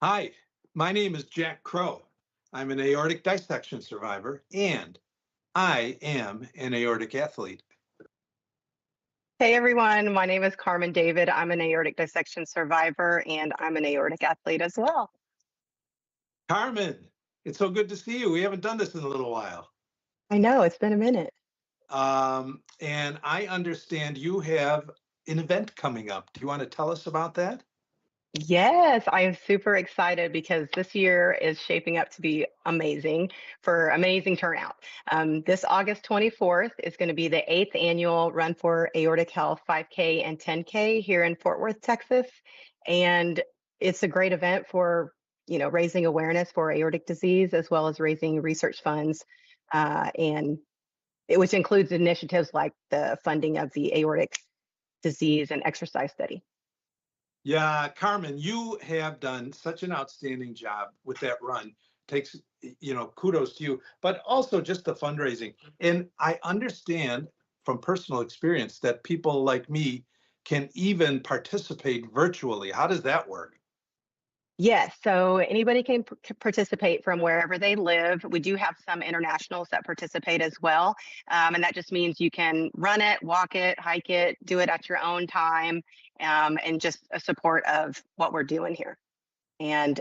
Hi, my name is Jack Crowe. I'm an aortic dissection survivor and I am an aortic athlete. Hey everyone, my name is Carmen David. I'm an aortic dissection survivor and I'm an aortic athlete as well. Carmen, it's so good to see you. We haven't done this in a little while. I know, it's been a minute. And I understand you have an event coming up. Do you want to tell us about that? Yes, I am super excited because this year is shaping up to be amazing for amazing turnout. This August 24th is going to be the 8th annual Run for Aortic Health 5K and 10K here in Fort Worth, Texas. And it's a great event for, raising awareness for aortic disease as well as raising research funds, which includes initiatives like the funding of the aortic disease and exercise study. Yeah, Carmen, you have done such an outstanding job with that run. Takes, kudos to you, but also just the fundraising. And I understand from personal experience that people like me can even participate virtually. How does that work? Yes, so anybody can participate from wherever they live. We do have some internationals that participate as well. And that just means you can run it, walk it, hike it, do it at your own time, and just a support of what we're doing here. And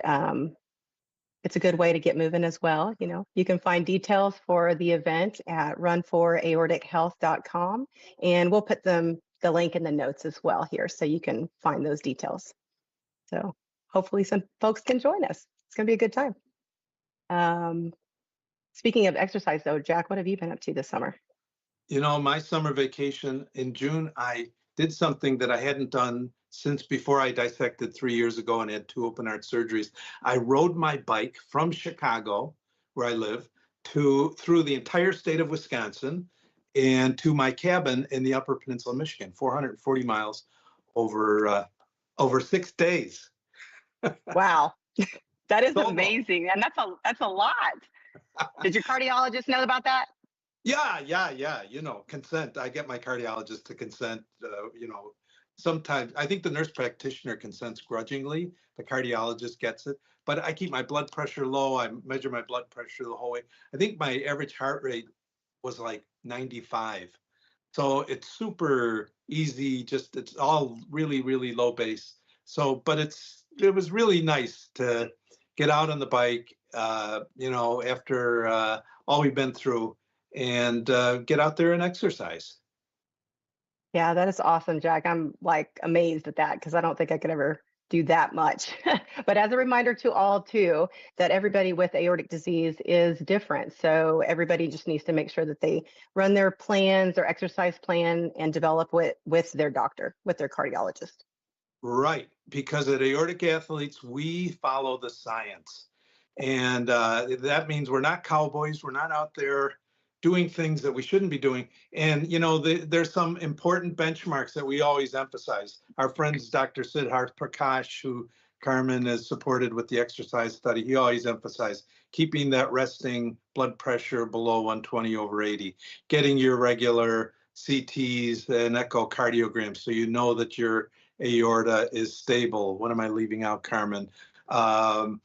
it's a good way to get moving as well. You can find details for the event at runforaortichealth.com, and we'll put the link in the notes as well here so you can find those details. So hopefully some folks can join us. It's going to be a good time. Speaking of exercise though, Jack, what have you been up to this summer? My summer vacation in June, I did something that I hadn't done since before I dissected 3 years ago and had 2 open heart surgeries. I rode my bike from Chicago, where I live, through the entire state of Wisconsin and to my cabin in the Upper Peninsula of Michigan, 440 miles over 6 days. Wow, that is amazing, and that's a lot. Did your cardiologist know about that? Yeah. Consent. I get my cardiologist to consent. Sometimes I think the nurse practitioner consents grudgingly. The cardiologist gets it, but I keep my blood pressure low. I measure my blood pressure the whole way. I think my average heart rate was like 95. So it's super easy. It's all really, really low base. So, but it was really nice to get out on the bike, after all we've been through, and get out there and exercise. Yeah, that is awesome, Jack. I'm like amazed at that because I don't think I could ever do that much. But as a reminder to all too, that everybody with aortic disease is different. So everybody just needs to make sure that they run their plans, their exercise plan, and develop with their doctor, with their cardiologist. Right, because at Aortic Athletes, we follow the science. And that means we're not cowboys. We're not out there doing things that we shouldn't be doing. And, there's some important benchmarks that we always emphasize. Our friends, Dr. Siddharth Prakash, who Carmen has supported with the exercise study, he always emphasized keeping that resting blood pressure below 120/80, getting your regular CTs and echocardiograms so you know that your aorta is stable. What am I leaving out, Carmen? And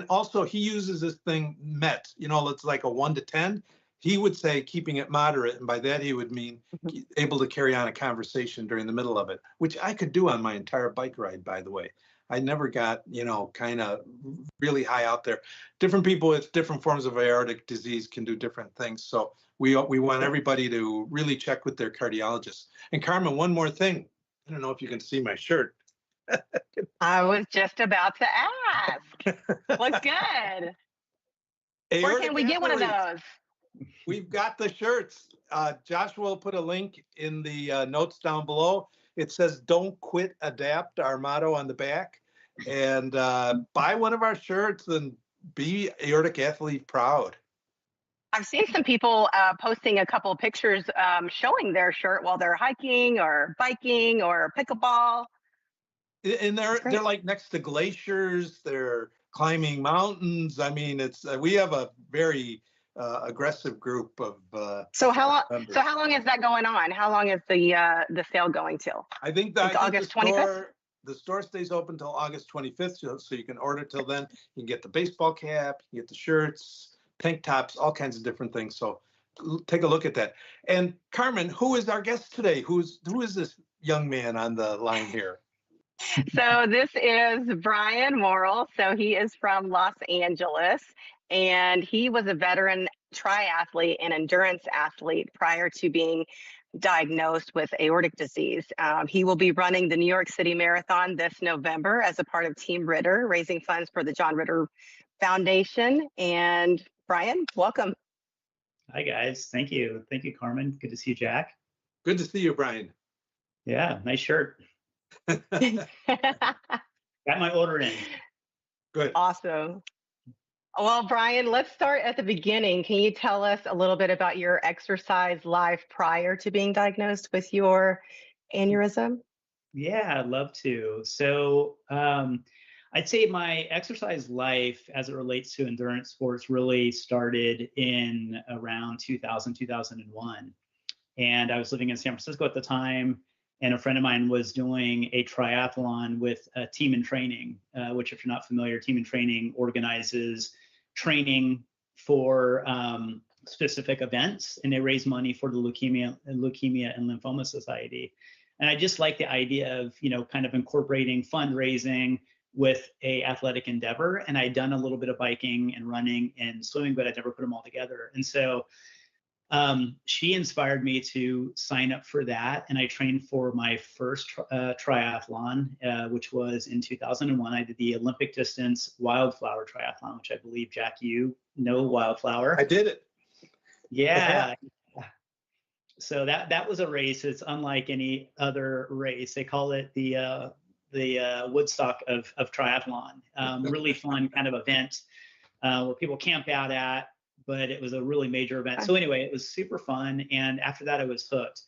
also he uses this thing MET, it's like a 1 to 10. He would say keeping it moderate, and by that he would mean able to carry on a conversation during the middle of it, which I could do on my entire bike ride, by the way. I never got, kind of really high out there. Different people with different forms of aortic disease can do different things. So we want everybody to really check with their cardiologist. And Carmen, one more thing. I don't know if you can see my shirt. I was just about to ask. Looks good. Where can we get one of those? We've got the shirts. Joshua will put a link in the notes down below. It says, "Don't quit, adapt," our motto on the back. And buy one of our shirts and be aortic athlete proud. I've seen some people posting a couple of pictures showing their shirt while they're hiking or biking or pickleball. And they're like next to glaciers. They're climbing mountains. I mean, we have a very aggressive group of. So how long is that going on? How long is the sale going till? I think August 25th. the store stays open till August 25th, so you can order till then. You can get the baseball cap, you get the shirts, tank tops, all kinds of different things. So take a look at that. And Carmen, who is our guest today? Who is this young man on the line here? So this is Brian Morel. So he is from Los Angeles, and he was a veteran triathlete and endurance athlete prior to being diagnosed with aortic disease. He will be running the New York City Marathon this November as a part of Team Ritter, raising funds for the John Ritter Foundation. And Brian, welcome. Hi, guys. Thank you. Thank you, Carmen. Good to see you, Jack. Good to see you, Brian. Yeah, nice shirt. Got my order in. Good. Awesome. Well, Brian, let's start at the beginning. Can you tell us a little bit about your exercise life prior to being diagnosed with your aneurysm? Yeah, I'd love to. So I'd say my exercise life as it relates to endurance sports really started in around 2000, 2001. And I was living in San Francisco at the time, and a friend of mine was doing a triathlon with Team in Training, which, if you're not familiar, Team in Training organizes training for specific events, and they raise money for the Leukemia and Lymphoma Society. And I just like the idea of, kind of incorporating fundraising with a athletic endeavor. And I'd done a little bit of biking and running and swimming, but I'd never put them all together. And so she inspired me to sign up for that. And I trained for my first triathlon, which was in 2001. I did the Olympic distance Wildflower triathlon, which I believe, Jack, you know Wildflower. I did it. Yeah. So that was a race. It's unlike any other race. They call it the Woodstock of triathlon. Really fun kind of event where people camp out at, but it was a really major event. So anyway, it was super fun. And after that, I was hooked.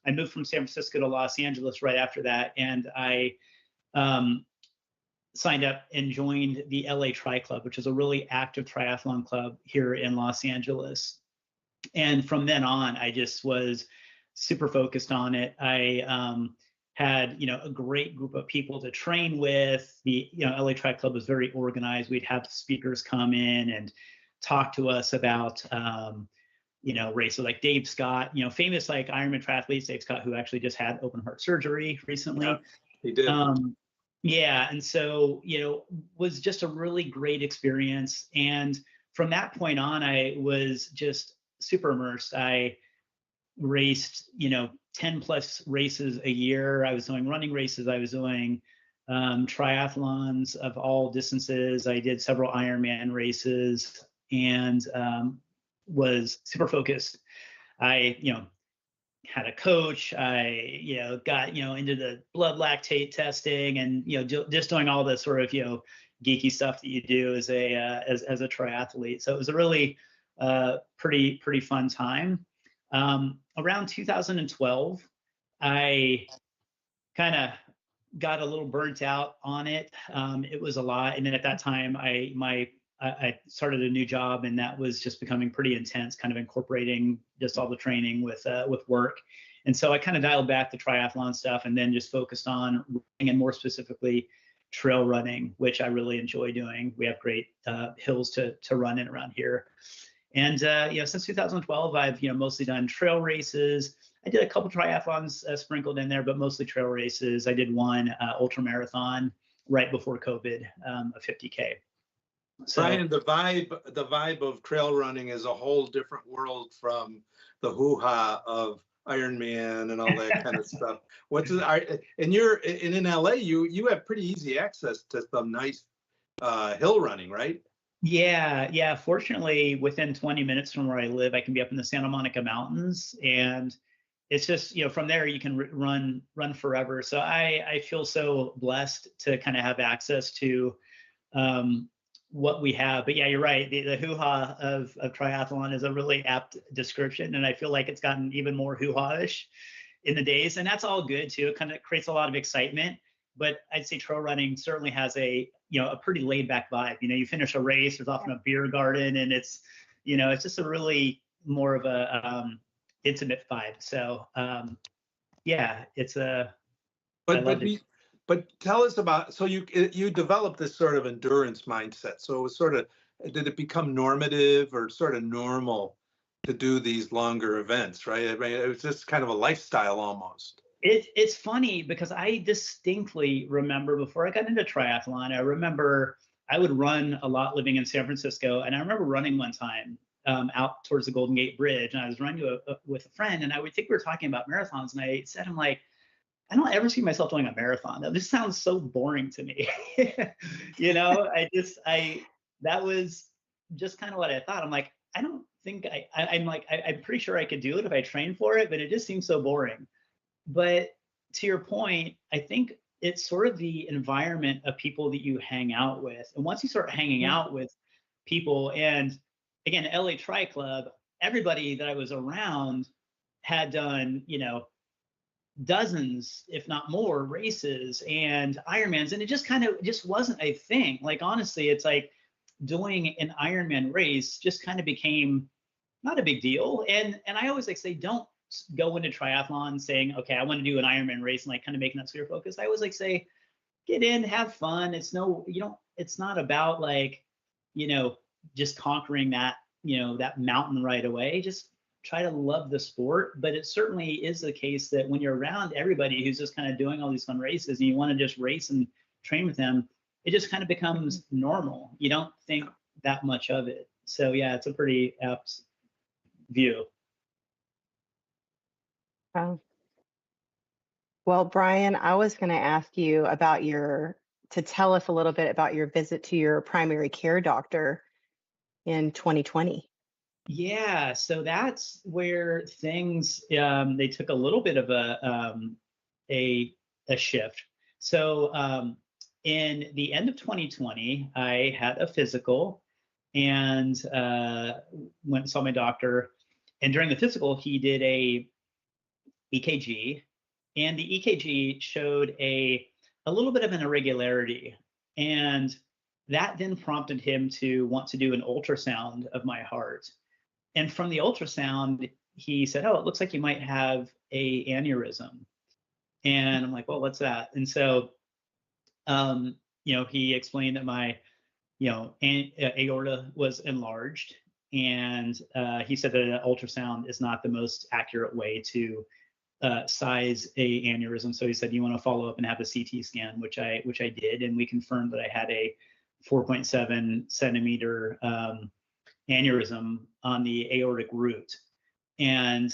I moved from San Francisco to Los Angeles right after that. And I signed up and joined the LA Tri Club, which is a really active triathlon club here in Los Angeles. And from then on, I just was super focused on it. I had, a great group of people to train with. The, LA Tri Club was very organized. We'd have speakers come in and talk to us about, races like Dave Scott, famous like Ironman triathletes, Dave Scott, who actually just had open heart surgery recently. Yeah, he did. And so, was just a really great experience. And from that point on, I was just super immersed. I raced, 10 plus races a year. I was doing running races. I was doing triathlons of all distances. I did several Ironman races and was super focused. I, had a coach. I, got, into the blood lactate testing and, just doing all the sort of, geeky stuff that you do as a triathlete. So it was a really pretty fun time. Around 2012, I kind of got a little burnt out on it. It was a lot. And then at that time, I started a new job, and that was just becoming pretty intense, kind of incorporating just all the training with work. And so I kind of dialed back the triathlon stuff and then just focused on running, and more specifically trail running, which I really enjoy doing. We have great hills to run in around here. And since 2012, I've mostly done trail races. I did a couple triathlons sprinkled in there, but mostly trail races. I did one ultra marathon right before COVID, a 50K. So, Brian, the vibe of trail running is a whole different world from the hoo-ha of Ironman and all that kind of stuff. And in LA, you have pretty easy access to some nice hill running, right? Yeah. Fortunately, within 20 minutes from where I live, I can be up in the Santa Monica Mountains, and it's just, from there you can run forever. So I feel so blessed to kind of have access to what we have. But yeah, you're right. The hoo-ha of triathlon is a really apt description, and I feel like it's gotten even more hoo-ha-ish in the days, and that's all good too. It kind of creates a lot of excitement. But I'd say trail running certainly has a pretty laid back vibe. You finish a race, there's often a beer garden, and it's just a really more of a intimate vibe. So it's a. But But tell us about, so you developed this sort of endurance mindset. So it was sort of, did it become normative or sort of normal to do these longer events, right? I mean, it was just kind of a lifestyle almost. It's funny because I distinctly remember before I got into triathlon, I remember I would run a lot living in San Francisco, and I remember running one time out towards the Golden Gate Bridge, and I was running with a friend, and I would think we were talking about marathons, and I said, I'm like, I don't ever see myself doing a marathon. This sounds so boring to me. You know, that was just kind of what I thought. I'm like, I don't think I'm pretty sure I could do it if I trained for it, but it just seems so boring. But to your point, I think it's sort of the environment of people that you hang out with. And once you start hanging out with people, and again, LA Tri Club, everybody that I was around had done, you know, dozens, if not more, races and Ironmans, and it just wasn't a thing. Like, honestly, it's like doing an Ironman race just kind of became not a big deal. And I always like say, don't go into triathlon saying, okay, I want to do an Ironman race and like kind of making that your focus. I always like say, get in, have fun. It's not about like, you know, just conquering that, you know, that mountain right away. Just try to love the sport. But it certainly is the case that when you're around everybody who's just kind of doing all these fun races and you want to just race and train with them, it just kind of becomes normal. You don't think that much of it. So yeah, it's a pretty apt view. Wow. Well, Brian, I was going to ask you about to tell us a little bit about your visit to your primary care doctor in 2020. Yeah, so that's where things they took a little bit of a shift. So in the end of 2020, I had a physical and went and saw my doctor. And during the physical, he did a EKG, and the EKG showed a little bit of an irregularity. And that then prompted him to want to do an ultrasound of my heart. And from the ultrasound, he said, oh, it looks like you might have a aneurysm. And I'm like, well, what's that? And so, you know, he explained that my, you know, aorta was enlarged. And he said that an ultrasound is not the most accurate way to size a aneurysm. So he said, you want to follow up and have a CT scan, which I did. And we confirmed that I had a 4.7 centimeter aneurysm on the aortic root. And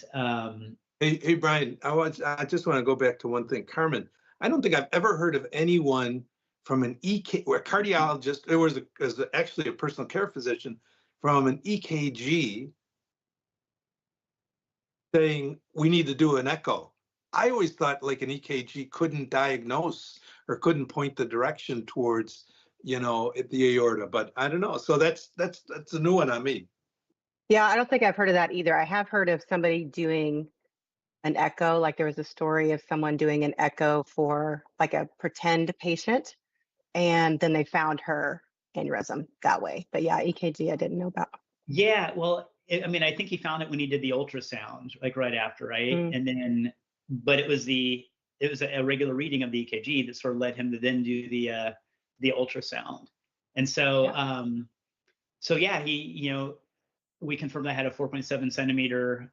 hey Brian, I just want to go back to one thing. Carmen, I don't think I've ever heard of anyone from an or a cardiologist, it was actually a personal care physician, from an EKG saying we need to do an echo. I always thought like an EKG couldn't diagnose or couldn't point the direction towards, you know, the aorta, but I don't know. So that's a new one on me. Yeah, I don't think I've heard of that either. I have heard of somebody doing an echo, like there was a story of someone doing an echo for like a pretend patient, and then they found her aneurysm that way. But yeah, EKG I didn't know about. Yeah, well, I mean, I think he found it when he did the ultrasound, like right after, right? And then, but it was a regular reading of the EKG that sort of led him to then do the ultrasound. And so, so yeah, he, you know, we confirmed I had a 4.7 centimeter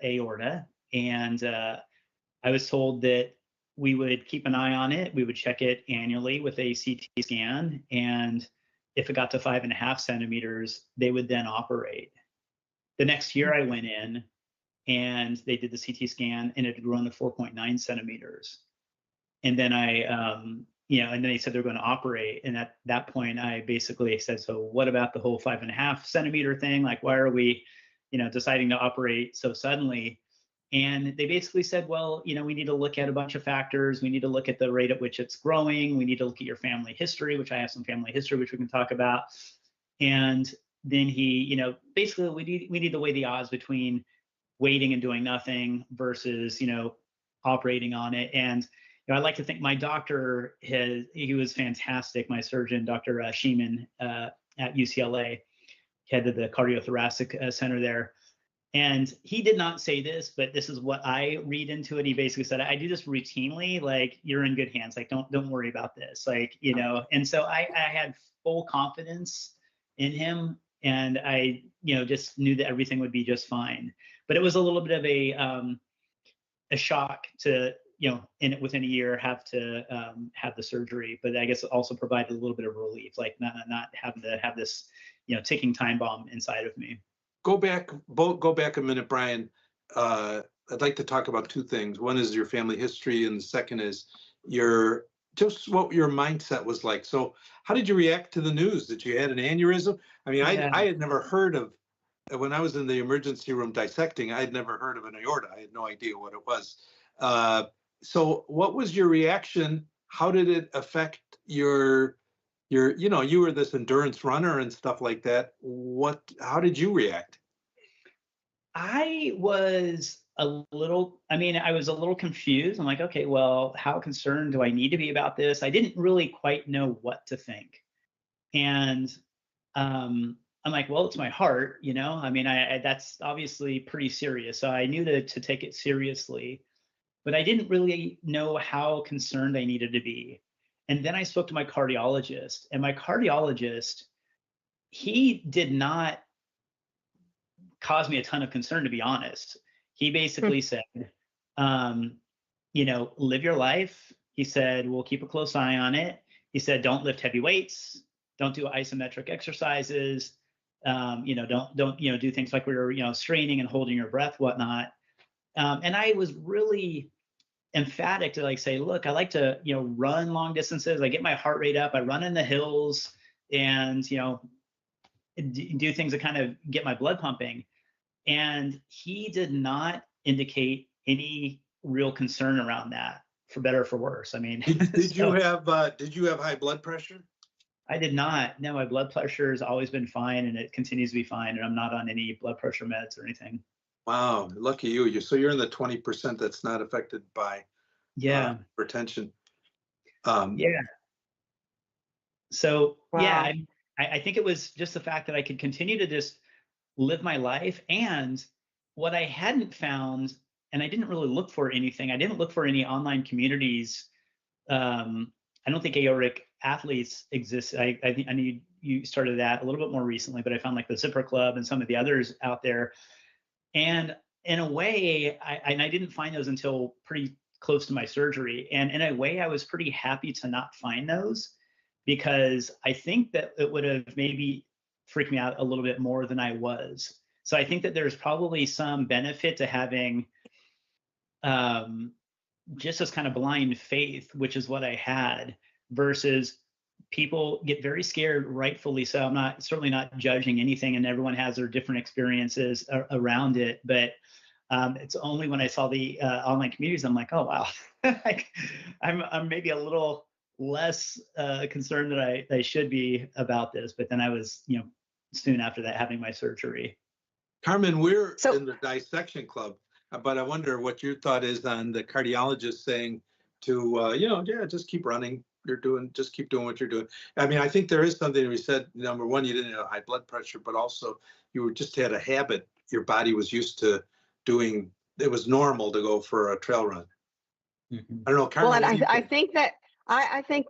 aorta, and I was told that we would keep an eye on it. We would check it annually with a CT scan, and if it got to 5.5 centimeters, they would then operate. The next year I went in and they did the CT scan, and it had grown to 4.9 centimeters. And then you know, and then they said they're going to operate. And at that point, I basically said, so what about the whole 5.5 centimeter thing? Like, why are we, you know, deciding to operate so suddenly? And they basically said, well, you know, we need to look at a bunch of factors. We need to look at the rate at which it's growing. We need to look at your family history, which I have some family history, which we can talk about. And then he, you know, basically we need to weigh the odds between waiting and doing nothing versus, you know, operating on it. And, you know, I like to think my doctor, he was fantastic. My surgeon, Dr. Sheeman at UCLA, head of the cardiothoracic center there. And he did not say this, but this is what I read into it. He basically said, I do this routinely, like, you're in good hands. Like, don't worry about this. Like, you know, and so I had full confidence in him, and I, you know, just knew that everything would be just fine. But it was a little bit of a shock to, you know, within a year have to have the surgery. But I guess it also provided a little bit of relief, like not having to have this, you know, ticking time bomb inside of me. Go back a minute, Brian. I'd like to talk about two things. One is your family history, and the second is what your mindset was like. So how did you react to the news that you had an aneurysm? I mean, Yeah. I had never heard of, when I was in the emergency room dissecting, I had never heard of an aorta. I had no idea what it was. So what was your reaction? How did it affect you know, you were this endurance runner and stuff like that. How did you react? I was a little confused. I'm like, okay, well, how concerned do I need to be about this? I didn't really quite know what to think. And I'm like, well, it's my heart, you know? I mean, that's obviously pretty serious. So I knew to take it seriously, but I didn't really know how concerned I needed to be. And then I spoke to my cardiologist, and my cardiologist, he did not cause me a ton of concern, to be honest. He basically said, you know, live your life. He said, we'll keep a close eye on it. He said, don't lift heavy weights, don't do isometric exercises, you know, don't, you know, do things like we were, you know, straining and holding your breath, whatnot. And I was really emphatic to like say, look, I like to, you know, run long distances. I get my heart rate up. I run in the hills, and, you know, do things that kind of get my blood pumping. And he did not indicate any real concern around that, for better or for worse. I mean, did you have high blood pressure? I did not. No, my blood pressure has always been fine, and it continues to be fine. And I'm not on any blood pressure meds or anything. Wow, lucky you. So you're in the 20% that's not affected by hypertension. Yeah. So wow. yeah, I think it was just the fact that I could continue to just live my life. And what I hadn't found, and I didn't really look for anything, I didn't look for any online communities. I don't think aortic athletes exist. I think I knew you started that a little bit more recently, but I found like the Zipper Club and some of the others out there. And in a way, I didn't find those until pretty close to my surgery. And in a way, I was pretty happy to not find those, because I think that it would have maybe freaked me out a little bit more than I was. So I think that there's probably some benefit to having just this kind of blind faith, which is what I had, versus people get very scared, rightfully so. I'm certainly not judging anything, and everyone has their different experiences around it. But it's only when I saw the online communities, I'm like, oh wow, like I'm maybe a little less concerned than I should be about this. But then I was, you know, soon after that having my surgery. Carmen, we're in the dissection club, but I wonder what your thought is on the cardiologist saying to you know, yeah, just keep running. Just keep doing what you're doing. I mean, I think there is something we said. Number one, you didn't have high blood pressure, but also you just had a habit. Your body was used to doing. It was normal to go for a trail run. Mm-hmm. I don't know, Carmen. Well, and I think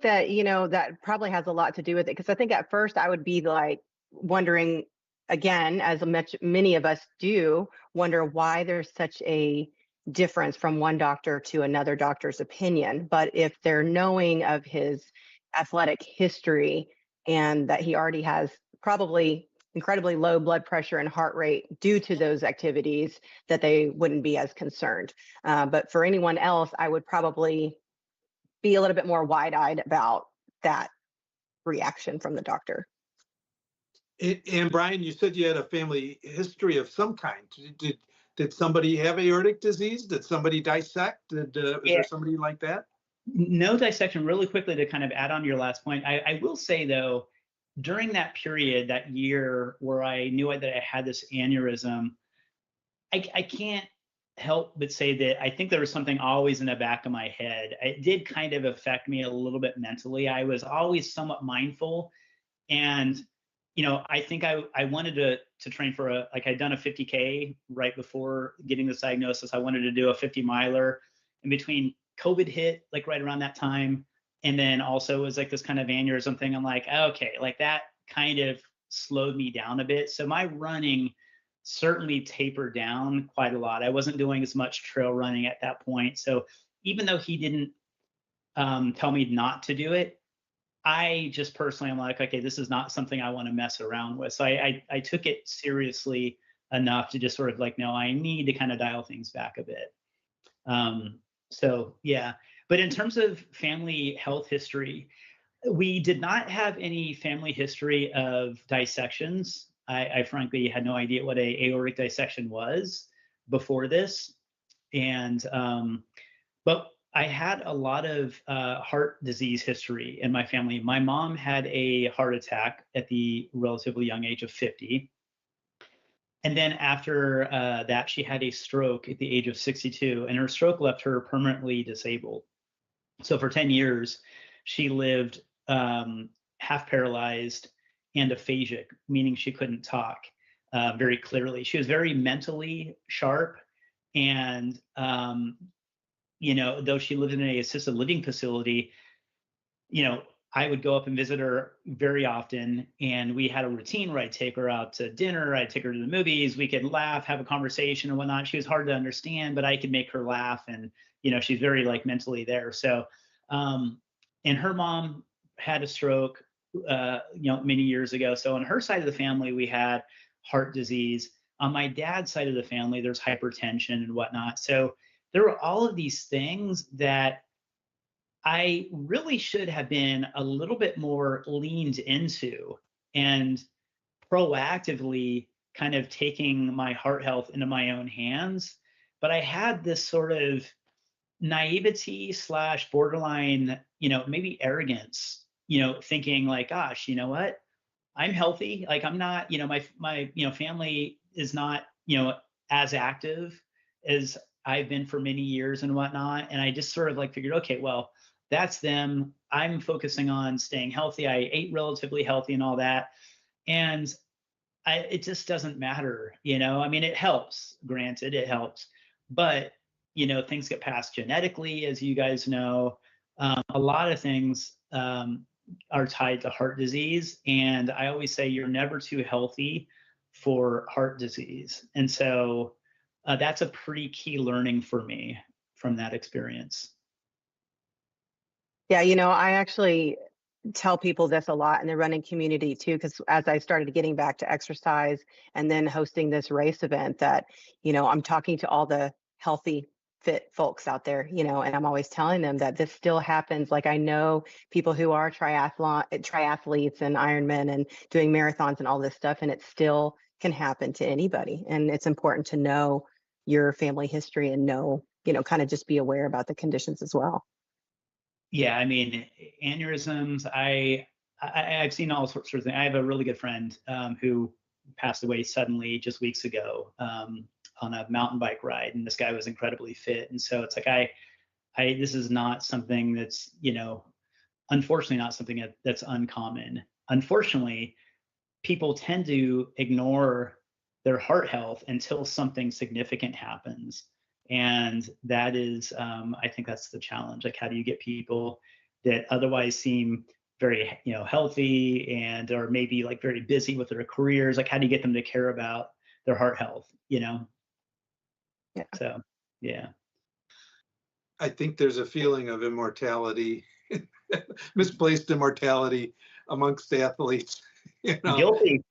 that you know, that probably has a lot to do with it, because I think at first I would be like wondering, again, as many of us do, wonder why there's such a difference from one doctor to another doctor's opinion. But if they're knowing of his athletic history, and that he already has probably incredibly low blood pressure and heart rate due to those activities, that they wouldn't be as concerned. But for anyone else, I would probably be a little bit more wide-eyed about that reaction from the doctor. And Brian, you said you had a family history of some kind. Did somebody have aortic disease? Did somebody dissect? Is there somebody like that? No dissection. Really quickly, to kind of add on to your last point, I will say though, during that period, that year where I knew that I had this aneurysm, I can't help but say that I think there was something always in the back of my head. It did kind of affect me a little bit mentally. I was always somewhat mindful, and I think I wanted to train for I'd done a 50K right before getting this diagnosis. I wanted to do a 50 miler. In between, COVID hit like right around that time. And then also it was like this kind of aneurysm thing. I'm like, okay, like that kind of slowed me down a bit. So my running certainly tapered down quite a lot. I wasn't doing as much trail running at that point. So even though he didn't tell me not to do it, I just personally, I'm like, okay, this is not something I want to mess around with. So I took it seriously enough to just sort of like, no, I need to kind of dial things back a bit. So yeah, but in terms of family health history, we did not have any family history of dissections. I frankly had no idea what a aortic dissection was before this. And, but I had a lot of heart disease history in my family. My mom had a heart attack at the relatively young age of 50. And then after that, she had a stroke at the age of 62, and her stroke left her permanently disabled. So for 10 years, she lived half paralyzed and aphasic, meaning she couldn't talk very clearly. She was very mentally sharp, and though she lived in an assisted living facility, I would go up and visit her very often, and we had a routine where I'd take her out to dinner, I'd take her to the movies, we could laugh, have a conversation and whatnot. She was hard to understand, but I could make her laugh, and she's very like mentally there. So, and her mom had a stroke, many years ago. So on her side of the family, we had heart disease. On my dad's side of the family, there's hypertension and whatnot. So there were all of these things that I really should have been a little bit more leaned into and proactively kind of taking my heart health into my own hands. But I had this sort of naivety / borderline, maybe arrogance, thinking like, gosh, you know what? I'm healthy. Like I'm not, my family is not, as active as I've been for many years and whatnot. And I just sort of like figured, okay, well, that's them. I'm focusing on staying healthy. I ate relatively healthy and all that. And it just doesn't matter, I mean, it helps, granted, it helps, but, things get passed genetically, as you guys know. A lot of things are tied to heart disease. And I always say you're never too healthy for heart disease. And so that's a pretty key learning for me from that experience. Yeah, I actually tell people this a lot in the running community too, because as I started getting back to exercise and then hosting this race event, that, I'm talking to all the healthy, fit folks out there, and I'm always telling them that this still happens. Like I know people who are triathletes and Ironmen and doing marathons and all this stuff, and it still can happen to anybody. And it's important to know your family history and know, kind of just be aware about the conditions as well. Yeah, I mean, aneurysms, I've seen all sorts of things. I have a really good friend who passed away suddenly just weeks ago on a mountain bike ride, and this guy was incredibly fit. And so it's like this is not something that's, unfortunately not something that's uncommon. Unfortunately, people tend to ignore their heart health until something significant happens. And that is, I think that's the challenge. Like, how do you get people that otherwise seem very, healthy and or maybe like very busy with their careers? Like, how do you get them to care about their heart health? Yeah. So, yeah. I think there's a feeling of immortality, misplaced immortality amongst athletes. Guilty.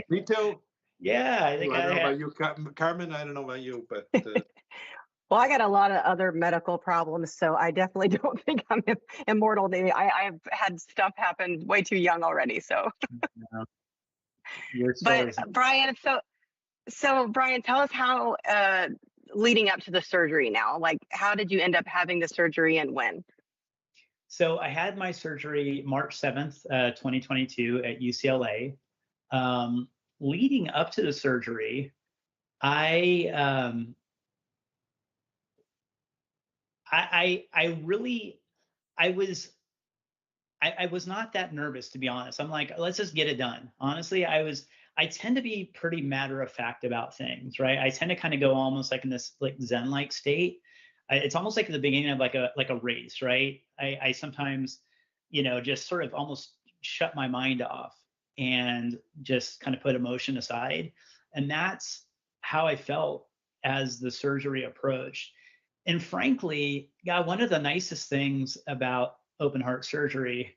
Me too. Yeah, I think I don't know about you, Carmen. I don't know about you, but well, I got a lot of other medical problems, so I definitely don't think I'm immortal. I've had stuff happen way too young already. So, but Brian, so Brian, tell us how leading up to the surgery now, like how did you end up having the surgery and when? So I had my surgery March 7th, 2022 at UCLA. Leading up to the surgery, I I was not that nervous, to be honest. I'm like, let's just get it done. Honestly, I tend to be pretty matter of fact about things, right? I tend to kind of go almost like in this like Zen-like state. It's almost like at the beginning of like a race, right? I sometimes, just sort of almost shut my mind off and just kind of put emotion aside. And that's how I felt as the surgery approached. And frankly, God, one of the nicest things about open heart surgery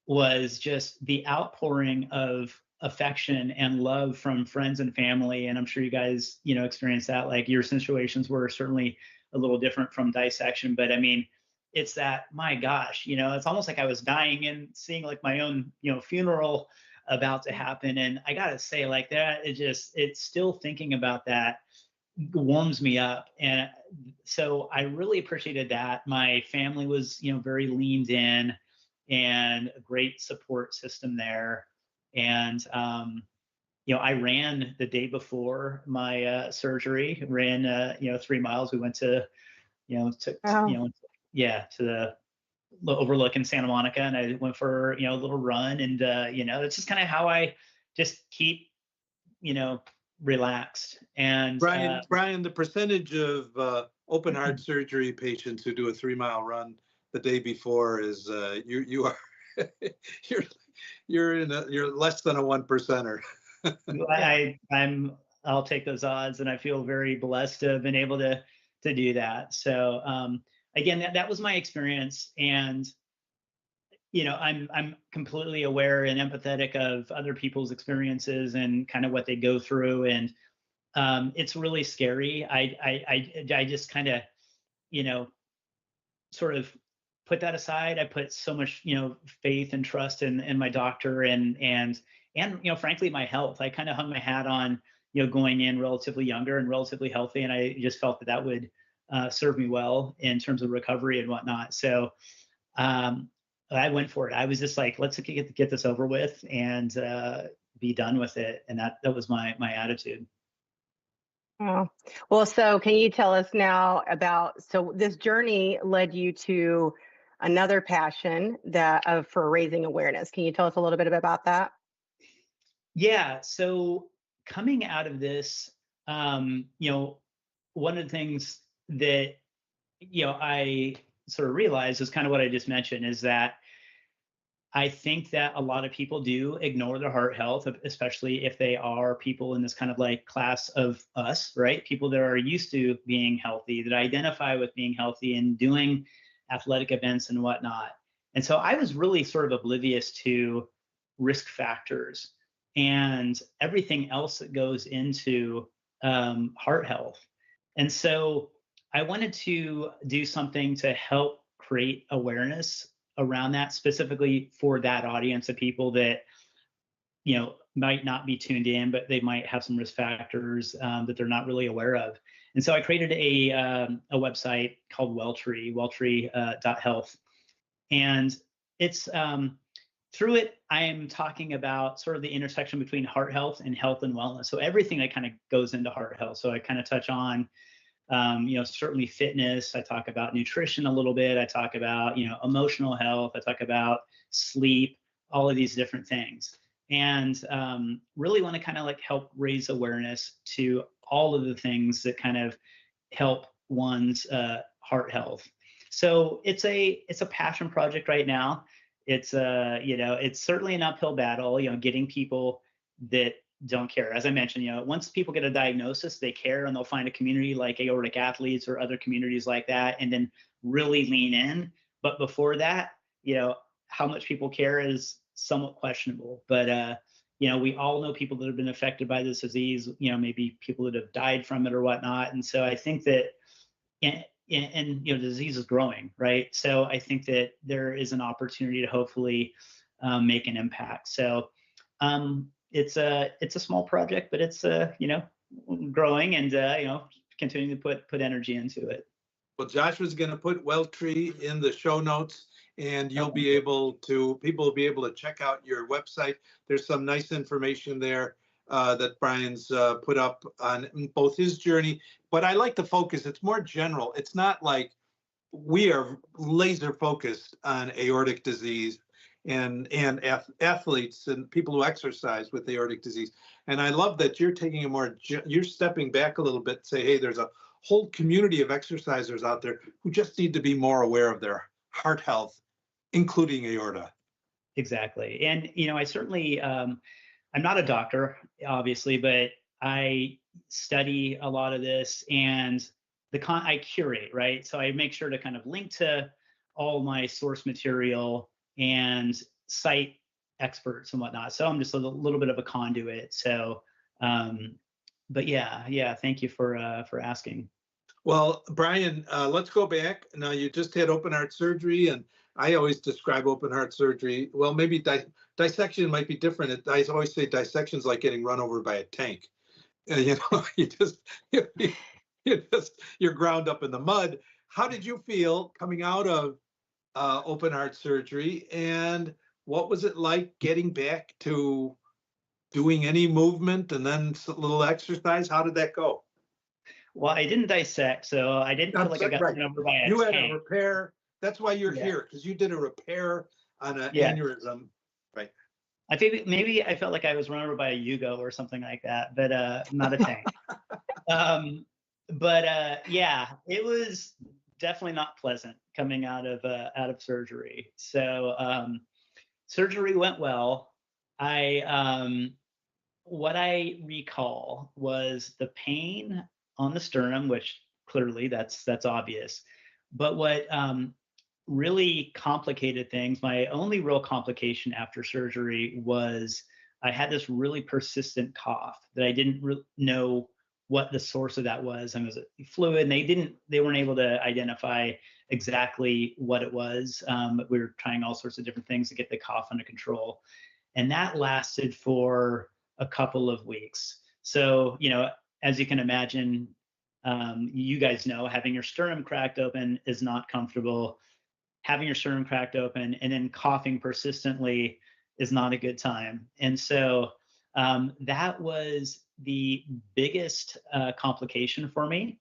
was just the outpouring of affection and love from friends and family. And I'm sure you guys, experienced that. Like your situations were certainly a little different from dissection, but I mean, it's that, my gosh, it's almost like I was dying and seeing like my own, funeral about to happen. And I gotta say, like that, it's still thinking about that warms me up. And so I really appreciated that. My family was, very leaned in, and a great support system there. And I ran the day before my surgery, ran 3 miles. We went to, Wow. to the overlook in Santa Monica, and I went for a little run. And it's just kind of how I just keep relaxed. And Brian, the percentage of open heart surgery patients who do a 3-mile run the day before is you are you're less than a 1%er. I'll take those odds, and I feel very blessed to have been able to do that. So again, that was my experience. And I'm completely aware and empathetic of other people's experiences and kind of what they go through. And it's really scary. I just kind of, sort of put that aside. I put so much, faith and trust in my doctor and frankly, my health. I kind of hung my hat on, going in relatively younger and relatively healthy. And I just felt that would serve me well in terms of recovery and whatnot. So I went for it. I was just like, let's get this over with and be done with it. And that was my attitude. Oh, well, so can you tell us now so this journey led you to another passion for raising awareness. Can you tell us a little bit about that? Yeah. So coming out of this, one of the things that, I sort of realized is kind of what I just mentioned, is that I think that a lot of people do ignore their heart health, especially if they are people in this kind of like class of us, right? People that are used to being healthy, that identify with being healthy and doing athletic events and whatnot. And so I was really sort of oblivious to risk factors and everything else that goes into heart health. And so I wanted to do something to help create awareness around that, specifically for that audience of people that might not be tuned in, but they might have some risk factors that they're not really aware of. And so I created a website called welltree.health, and it's through it I am talking about sort of the intersection between heart health and health and wellness. So everything that kind of goes into heart health. So I kind of touch on certainly fitness. I talk about nutrition a little bit. I talk about, emotional health. I talk about sleep, all of these different things. And really want to kind of like help raise awareness to all of the things that kind of help one's heart health. So it's a passion project right now. It's it's certainly an uphill battle, getting people that don't care. As I mentioned, once people get a diagnosis, they care, and they'll find a community like Aortic Athletes or other communities like that, and then really lean in. But before that, how much people care is somewhat questionable. But we all know people that have been affected by this disease, maybe people that have died from it or whatnot. And so I think that, and the disease is growing, right? So I think that there is an opportunity to hopefully make an impact. So it's a small project, but it's growing and continuing to put energy into it. Well, Joshua's going to put Welltree in the show notes, and people will be able to check out your website. There's some nice information there that Brian's put up on both his journey, but I like the focus. It's more general. It's not like we are laser focused on aortic disease athletes and people who exercise with aortic disease. And I love that you're taking you're stepping back a little bit and say, hey, there's a whole community of exercisers out there who just need to be more aware of their heart health, including aorta. Exactly. And, I certainly, I'm not a doctor, obviously, but I study a lot of this, and I curate, right? So I make sure to kind of link to all my source material and cite experts and whatnot. So I'm just a little bit of a conduit. So, but yeah, thank you for asking. Well, Brian, let's go back. Now, you just had open heart surgery, and I always describe open heart surgery. Well, maybe dissection might be different. I always say dissection is like getting run over by a tank. You're ground up in the mud. How did you feel coming out of open heart surgery, and what was it like getting back to doing any movement and then a little exercise? How did that go? Well, I didn't dissect, so I didn't feel like I got run over by a tank. You had a repair. That's why you're here, because you did a repair on an aneurysm. Right. I think maybe I felt like I was run over by a Yugo or something like that, but not a tank. Yeah, it was definitely not pleasant coming out of surgery. So surgery went well. What I recall was the pain on the sternum, which clearly that's obvious. But what really complicated things, my only real complication after surgery was I had this really persistent cough that I didn't know what the source of that was. And it was fluid, and they weren't able to identify exactly what it was. We were trying all sorts of different things to get the cough under control. And that lasted for a couple of weeks. So, as you can imagine, you guys know, having your sternum cracked open is not comfortable. Having your sternum cracked open and then coughing persistently is not a good time. And so that was the biggest complication for me.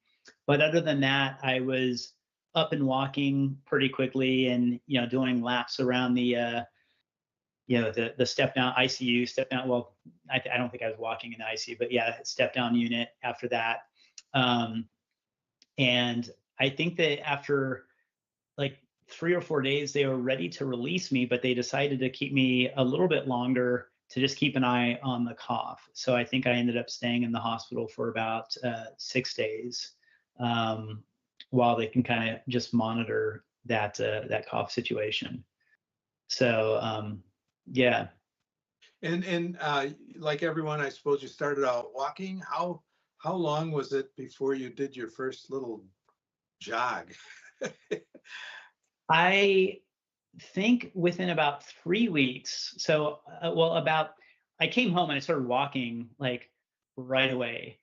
But other than that, I was up and walking pretty quickly, and doing laps around the step down ICU, step down. Well, I don't think I was walking in the ICU, but yeah, step down unit after that. And I think that after like 3 or 4 days, they were ready to release me, but they decided to keep me a little bit longer to just keep an eye on the cough. So I think I ended up staying in the hospital for about 6 days, while they can kind of just monitor that cough situation. So yeah. And like everyone, I suppose you started out walking. How long was it before you did your first little jog? I think within about 3 weeks. So, I came home and I started walking like right away.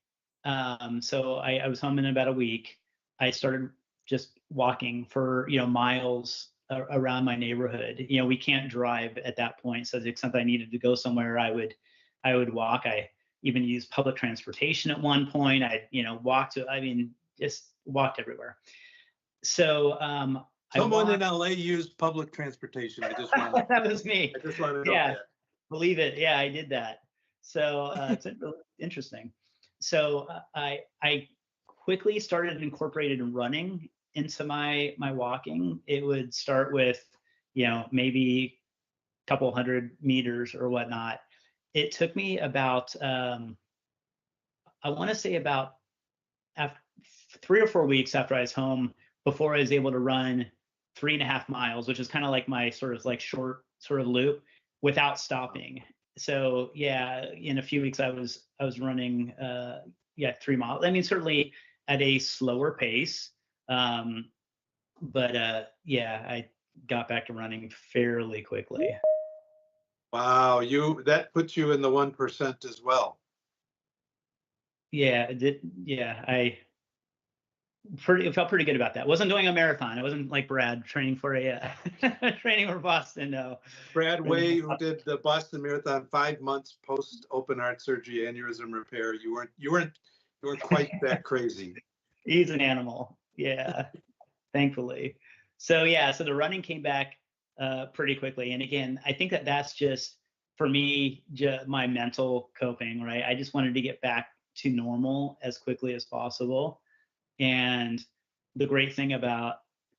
So I was home in about a week. I started just walking for, miles around my neighborhood. We can't drive at that point. So to the extent I needed to go somewhere, I would walk. I even used public transportation at one point. Just walked everywhere. So someone in LA used public transportation. I just wanted that was me. I just wanted to know that. Believe it. Yeah, I did that. So it's interesting. So I quickly started incorporating running into my walking. It would start with, maybe a couple 100 meters or whatnot. It took me about, I want to say about 3 or 4 weeks after I was home before I was able to run 3.5 miles, which is kind of like my sort of like short sort of loop without stopping. So yeah, in a few weeks I was running 3 miles. I mean, certainly at a slower pace. But I got back to running fairly quickly. Wow, that puts you in the 1% as well. Yeah, it did. Yeah, I felt pretty good about that. Wasn't doing a marathon. I wasn't like Brad training for training for Boston. No. Brad Way, who did the Boston Marathon 5 months post open heart surgery aneurysm repair. You weren't quite that crazy. He's an animal. Yeah, thankfully. So yeah, so the running came back pretty quickly. And again, I think that that's just for me, my mental coping, right? I just wanted to get back to normal as quickly as possible. And the great thing about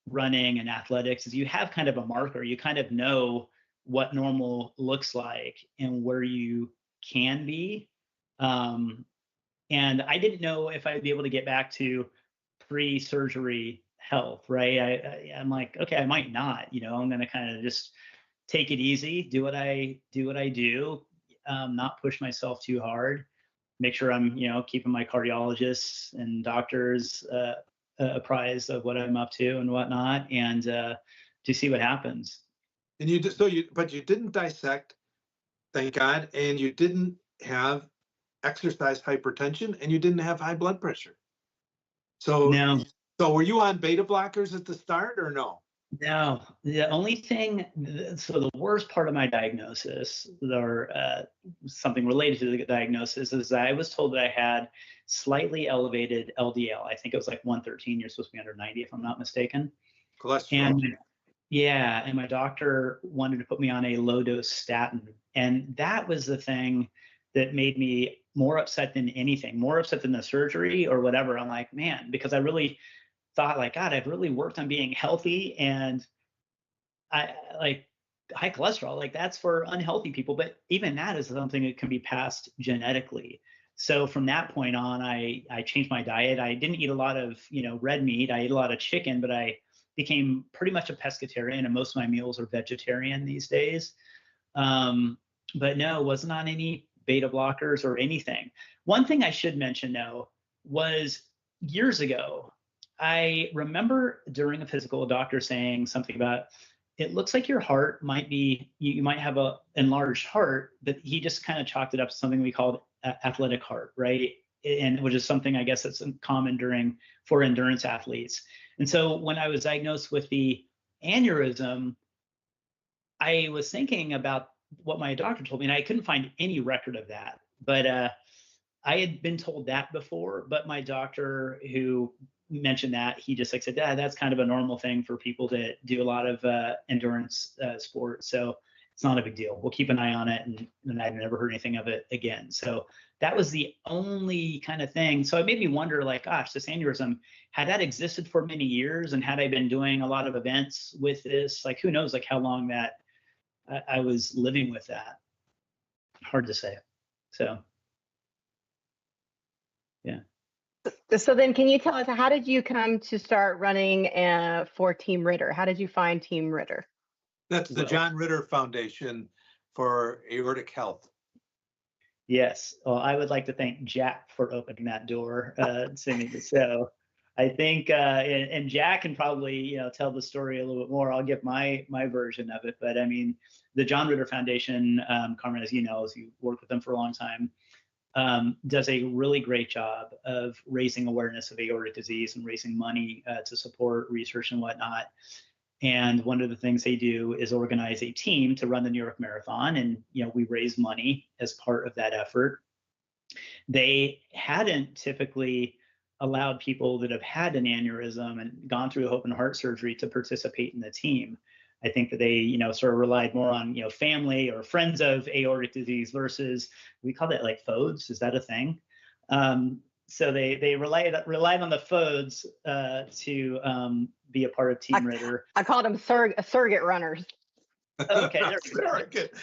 running and athletics is you have kind of a marker. You kind of know what normal looks like and where you can be. And I didn't know if I'd be able to get back to pre-surgery health, right? I'm like, okay, I might not, I'm going to kind of just take it easy, do what I do, not push myself too hard, make sure I'm, keeping my cardiologists and doctors apprised of what I'm up to and whatnot, and to see what happens. And but you didn't dissect, thank God, and you didn't have exercise hypertension, and you didn't have high blood pressure. So no. So were you on beta blockers at the start or no? No, the only thing, so the worst part of my diagnosis, or something related to the diagnosis, is that I was told that I had slightly elevated LDL. I think it was like 113. You're supposed to be under 90, if I'm not mistaken. Cholesterol. And my doctor wanted to put me on a low dose statin. And that was the thing that made me more upset than anything, more upset than the surgery or whatever. I'm like, man, because I really thought, like, God, I've really worked on being healthy, and I like high cholesterol, like that's for unhealthy people, but even that is something that can be passed genetically. So from that point on, I changed my diet. I didn't eat a lot of, red meat. I ate a lot of chicken, but I became pretty much a pescatarian, and most of my meals are vegetarian these days. But no, wasn't on any beta blockers or anything. One thing I should mention though was years ago, I remember during a physical, a doctor saying something about, it looks like your heart might be, you might have a enlarged heart, but he just kind of chalked it up to something we called athletic heart, right? And which is something I guess that's common for endurance athletes. And so when I was diagnosed with the aneurysm, I was thinking about what my doctor told me, and I couldn't find any record of that. But I had been told that before, but my doctor who mentioned that, he just said, that's kind of a normal thing for people to do a lot of endurance sports. So it's not a big deal. We'll keep an eye on it. And I've never heard anything of it again. So that was the only kind of thing. So it made me wonder, like, gosh, this aneurysm, had that existed for many years, and had I been doing a lot of events with this, like, who knows, like how long that I was living with that. Hard to say. So, yeah. So then can you tell us, how did you come to start running for Team Ritter? How did you find Team Ritter? That's the John Ritter Foundation for Aortic Health. Yes. Well, I would like to thank Jack for opening that door to me. So I think, and Jack can probably, tell the story a little bit more. I'll give my version of it. But I mean, the John Ritter Foundation, Carmen, as you know, as you worked with them for a long time, does a really great job of raising awareness of aortic disease and raising money to support research and whatnot. And one of the things they do is organize a team to run the New York Marathon. And, we raise money as part of that effort. They hadn't typically allowed people that have had an aneurysm and gone through open heart surgery to participate in the team. I think that they, sort of relied more on, family or friends of aortic disease versus, we call that like FODs. Is that a thing? So they relied on the FODs to be a part of Team Ritter. I called them surrogate runners. Okay, surrogate.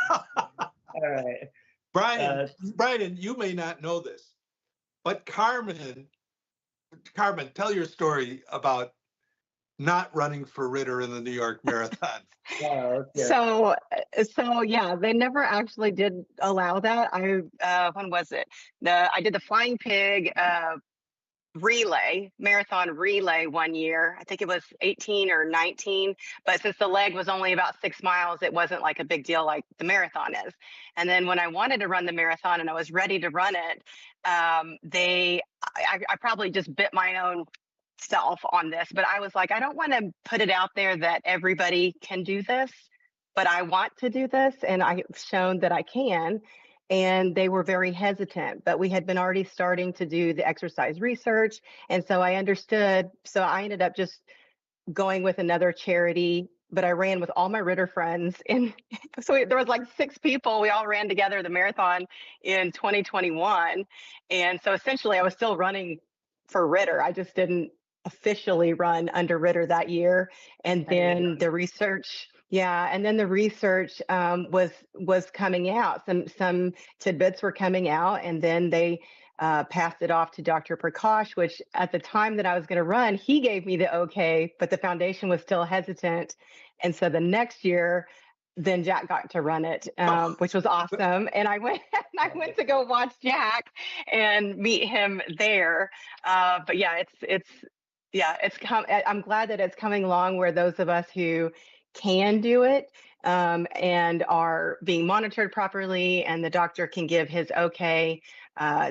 All right. Brian, you may not know this, but Carmen, tell your story about not running for Ritter in the New York Marathon. Oh, okay. So yeah, they never actually did allow that. When was it? I did the Flying Pig marathon relay one year. I think it was 18 or 19, but since the leg was only about 6 miles, it wasn't like a big deal like the marathon is. And then when I wanted to run the marathon and I was ready to run it, I probably just bit my own self on this, but I was like, I don't want to put it out there that everybody can do this, but I want to do this, and I've shown that I can. And they were very hesitant, but we had been already starting to do the exercise research, and so I understood. So I ended up just going with another charity but I ran with all my Ritter friends. And so there was like 6 people. We all ran together the marathon in 2021. And so essentially I was still running for Ritter. I just didn't officially run under Ritter that year. And then the research, and then the research was coming out. Some tidbits were coming out, and then they passed it off to Dr. Prakash, which at the time that I was going to run, he gave me the okay, but the foundation was still hesitant. And so the next year, then Jack got to run it, which was awesome. And I went to go watch Jack and meet him there. But yeah, I'm glad that it's coming along where those of us who can do it and are being monitored properly, and the doctor can give his okay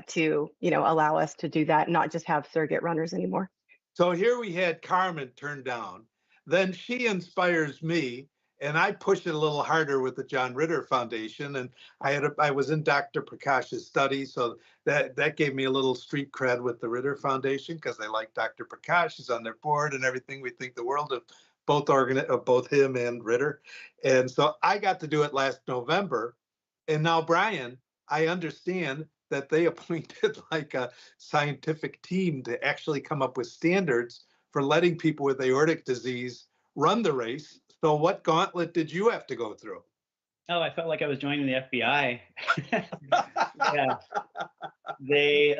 to, allow us to do that, not just have surrogate runners anymore. So here we had Carmen turned down. Then she inspires me, and I push it a little harder with the John Ritter Foundation. And I was in Dr. Prakash's study, so that gave me a little street cred with the Ritter Foundation, because they like Dr. Prakash. He's on their board and everything. We think the world of both him and Ritter. And so I got to do it last November. And now, Brian, I understand that they appointed like a scientific team to actually come up with standards for letting people with aortic disease run the race. So what gauntlet did you have to go through? Oh, I felt like I was joining the FBI. Yeah. They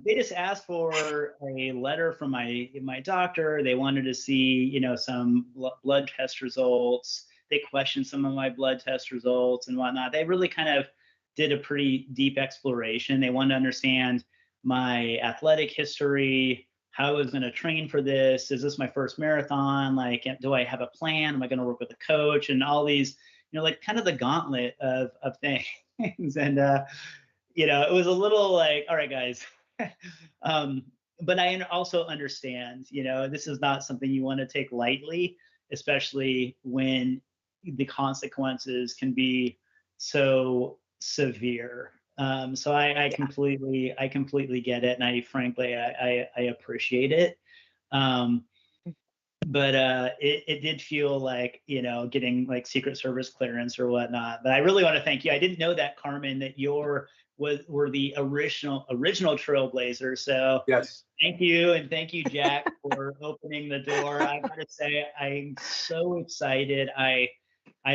just asked for a letter from my doctor. They wanted to see, some blood test results. They questioned some of my blood test results and whatnot. They really kind of did a pretty deep exploration. They wanted to understand my athletic history, how I was going to train for this. Is this my first marathon? Like, do I have a plan? Am I going to work with a coach? And all these, like kind of the gauntlet of things. And, it was a little like, all right, guys. But I also understand, this is not something you want to take lightly, especially when the consequences can be so severe. So I completely get it, and I frankly appreciate it. But it did feel like, getting like Secret Service clearance or whatnot. But I really want to thank you. I didn't know that, Carmen, that were the original trailblazer. So yes, thank you, and thank you, Jack, for opening the door. I gotta say, I'm so excited. I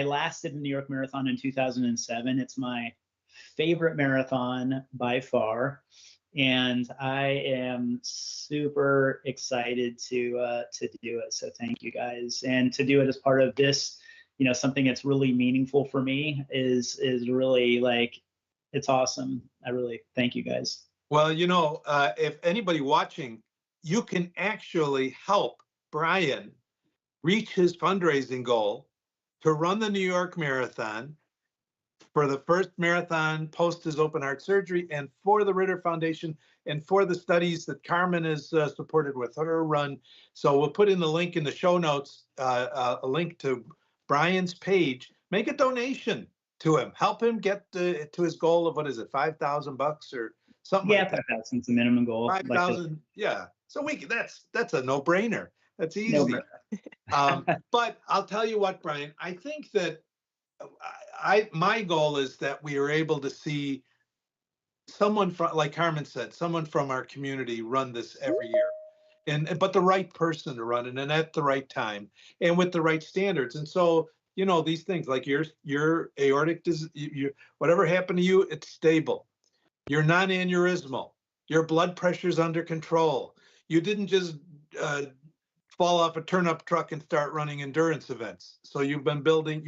lasted the New York Marathon in 2007. It's my favorite marathon by far, and I am super excited to do it. So thank you guys, and to do it as part of this, something that's really meaningful for me is really like, it's awesome. I really thank you guys. Well, if anybody watching, you can actually help Brian reach his fundraising goal to run the New York Marathon, for the first marathon post his open heart surgery, and for the Ritter Foundation, and for the studies that Carmen is supported with her run. So we'll put in the link in the show notes, a link to Brian's page. Make a donation to him. Help him get to his goal of, what is it, $5,000 or something? Yeah, like that. 5,000 is the minimum goal. 5,000. Yeah. So that's a no-brainer. That's easy. But I'll tell you what, Brian, I think that my goal is that we are able to see someone from, like Carmen said, someone from our community run this every year, but the right person to run it, and at the right time, and with the right standards. And so, these things like your aortic disease, whatever happened to you, it's stable. You're non-aneurysmal. Your blood pressure's under control. You didn't just fall off a turnip truck and start running endurance events. So you've been building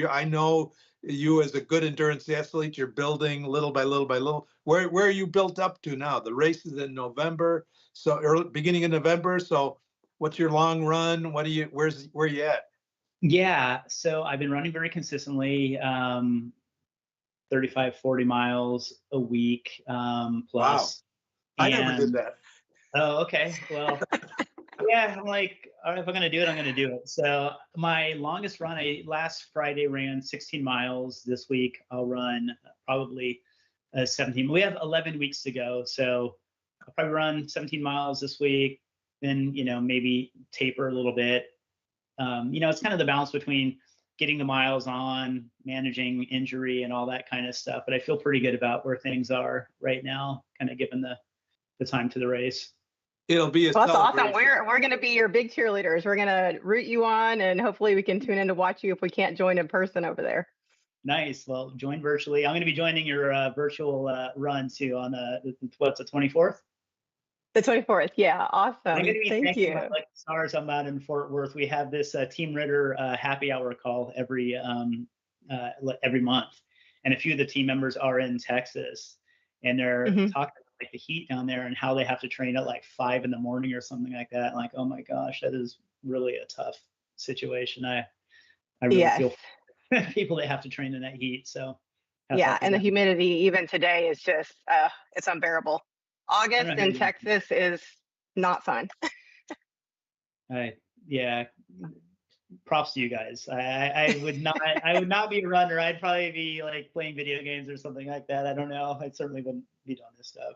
I know you as a good endurance athlete, you're building little by little by little. Where are you built up to now? The race is in November, so beginning of November. So what's your long run? Where are you at? Yeah, so I've been running very consistently, 35, 40 miles a week plus. Wow. I never did that. Oh, okay. Well, yeah, I'm like, all right, if I'm going to do it, I'm going to do it. So my longest run, I last Friday ran 16 miles. This week I'll run probably 17. We have 11 weeks to go. So I'll probably run 17 miles this week, then, maybe taper a little bit. it's kind of the balance between getting the miles on, managing injury and all that kind of stuff. But I feel pretty good about where things are right now, kind of given the time to the race. It'll be a Well, that's awesome. celebration. We're going to be your big cheerleaders. We're going to root you on, and hopefully we can tune in to watch you if we can't join in person over there. Nice. Well, join virtually. I'm going to be joining your virtual run too on the 24th? The 24th. Yeah. Awesome. I'm going to be Thank you. Like stars. I'm out in Fort Worth. We have this Team Ritter happy hour call every month, and a few of the team members are in Texas, and they're talking about like the heat down there and how they have to train at like 5 a.m. or something like that. Like, oh my gosh, that is really a tough situation. I really feel people that have to train in that heat. So yeah, and the humidity even today is just it's unbearable. August in Texas is not fun. Yeah, props to you guys. I would not be a runner. I'd probably be like playing video games or something like that. I don't know. I certainly wouldn't be doing this stuff.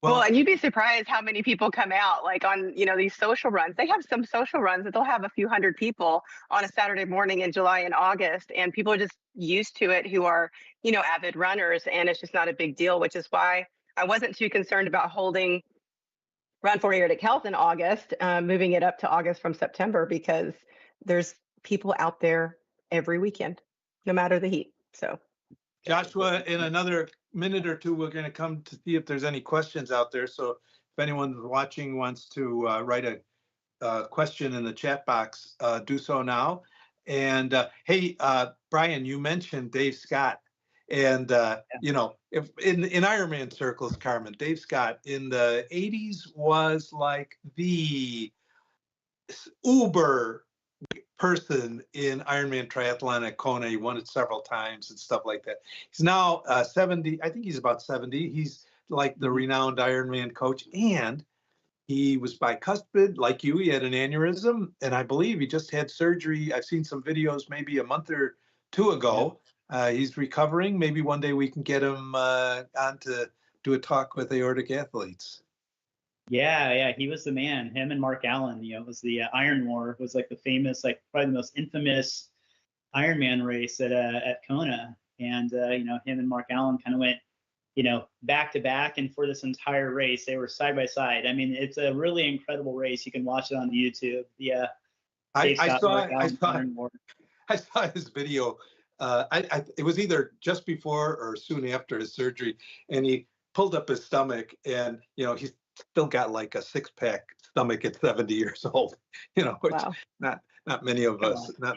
Well, and you'd be surprised how many people come out like on, these social runs. They have some social runs that they'll have a few hundred people on a Saturday morning in July and August, and people are just used to it who are, avid runners, and it's just not a big deal, which is why I wasn't too concerned about holding Run for Aortic Health in August, moving it up to August from September, because there's people out there every weekend, no matter the heat. So, Joshua, in another minute or two, we're going to come to see if there's any questions out there. So if anyone watching wants to write a question in the chat box, do so now. And hey, Brian, you mentioned Dave Scott. And, if in Ironman circles, Carmen, Dave Scott in the 80s was like the uber person in Ironman triathlon at Kona. He won it several times and stuff like that. He's now 70. I think he's about 70. He's like the renowned Ironman coach, and he was bicuspid like you. He had an aneurysm, and I believe he just had surgery. I've seen some videos maybe a month or two ago. He's recovering. Maybe one day we can get him on to do a talk with aortic athletes. Yeah, he was the man. Him and Mark Allen, it was the Iron War. It was like the famous, like probably the most infamous Ironman race at Kona. And him and Mark Allen kind of went, back to back, and for this entire race, they were side by side. I mean, it's a really incredible race. You can watch it on YouTube. Yeah, I saw his video. It was either just before or soon after his surgery, and he pulled up his stomach, and he's still got like a 6-pack stomach at 70 years old, which wow. not many of us are.